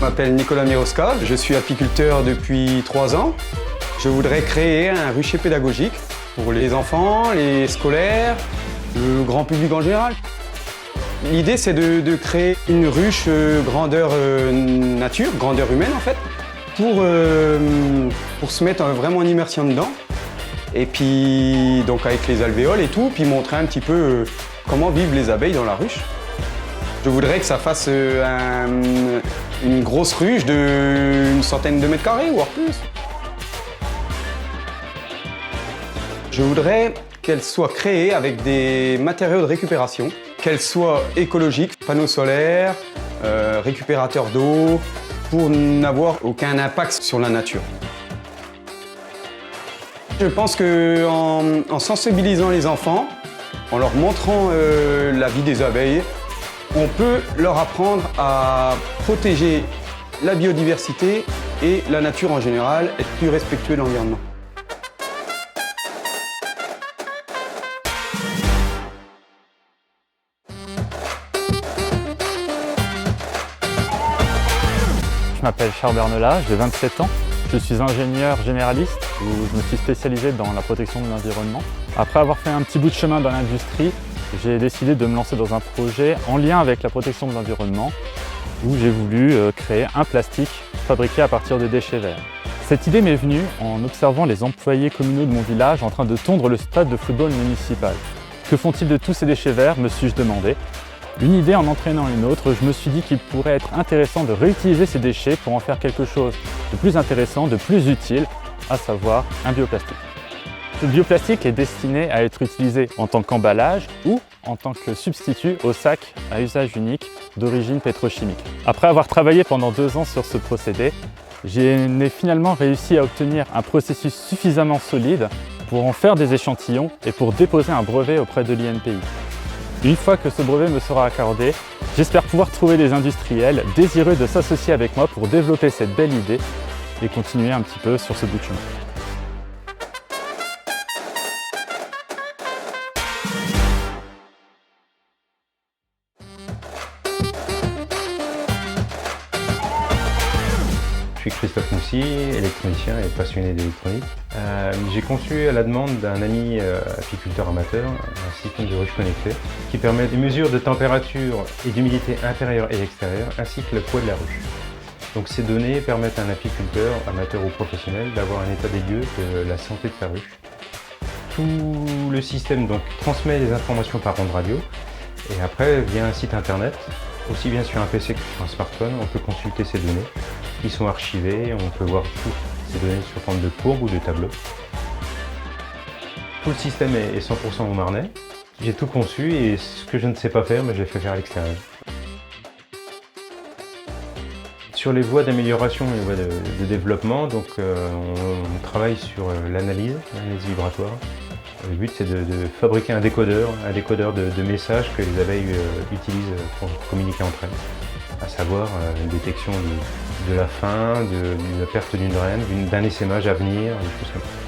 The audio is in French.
Je m'appelle Nicolas Miroska, je suis apiculteur depuis 3 ans. Je voudrais créer un rucher pédagogique pour les enfants, les scolaires, le grand public en général. L'idée, c'est de créer une ruche grandeur nature, grandeur humaine en fait, pour se mettre vraiment en immersion dedans. Et puis, donc avec les alvéoles et tout, puis montrer un petit peu comment vivent les abeilles dans la ruche. Je voudrais que ça fasse une grosse ruche d'une centaine de mètres carrés, voire plus. Je voudrais qu'elle soit créée avec des matériaux de récupération, qu'elle soit écologique, panneaux solaires, récupérateurs d'eau, pour n'avoir aucun impact sur la nature. Je pense qu'en sensibilisant les enfants, en leur montrant la vie des abeilles, on peut leur apprendre à protéger la biodiversité et la nature en général, être plus respectueux de l'environnement. Je m'appelle Charles Bernelat, j'ai 27 ans. Je suis ingénieur généraliste où je me suis spécialisé dans la protection de l'environnement. Après avoir fait un petit bout de chemin dans l'industrie, j'ai décidé de me lancer dans un projet en lien avec la protection de l'environnement où j'ai voulu créer un plastique fabriqué à partir de déchets verts. Cette idée m'est venue en observant les employés communaux de mon village en train de tondre le stade de football municipal. Que font-ils de tous ces déchets verts, me suis-je demandé. Une idée en entraînant une autre, je me suis dit qu'il pourrait être intéressant de réutiliser ces déchets pour en faire quelque chose de plus intéressant, de plus utile, à savoir un bioplastique. Ce bioplastique est destiné à être utilisé en tant qu'emballage ou en tant que substitut au sac à usage unique d'origine pétrochimique. Après avoir travaillé pendant 2 ans sur ce procédé, j'ai finalement réussi à obtenir un processus suffisamment solide pour en faire des échantillons et pour déposer un brevet auprès de l'INPI. Une fois que ce brevet me sera accordé, j'espère pouvoir trouver des industriels désireux de s'associer avec moi pour développer cette belle idée et continuer un petit peu sur ce bout de chemin. Je suis Christophe Moussy, électronicien et passionné d'électronique. J'ai conçu à la demande d'un ami apiculteur amateur un système de ruche connectée qui permet des mesures de température et d'humidité intérieure et extérieure ainsi que le poids de la ruche. Donc ces données permettent à un apiculteur, amateur ou professionnel, d'avoir un état des lieux de la santé de sa ruche. Tout le système donc transmet les informations par onde radio et après via un site internet, aussi bien sur un PC que sur un smartphone, on peut consulter ces données qui sont archivées, on peut voir toutes ces données sous forme de courbes ou de tableaux. Tout le système est 100% au Marnais. J'ai tout conçu et ce que je ne sais pas faire, je l'ai fait faire à l'extérieur. Sur les voies d'amélioration et les voies de développement, donc, on travaille sur l'analyse vibratoire. Le but c'est de fabriquer un décodeur de messages que les abeilles utilisent pour communiquer entre elles. À savoir une détection de la faim, de la perte d'une reine, d'un essaimage à venir, des choses comme ça.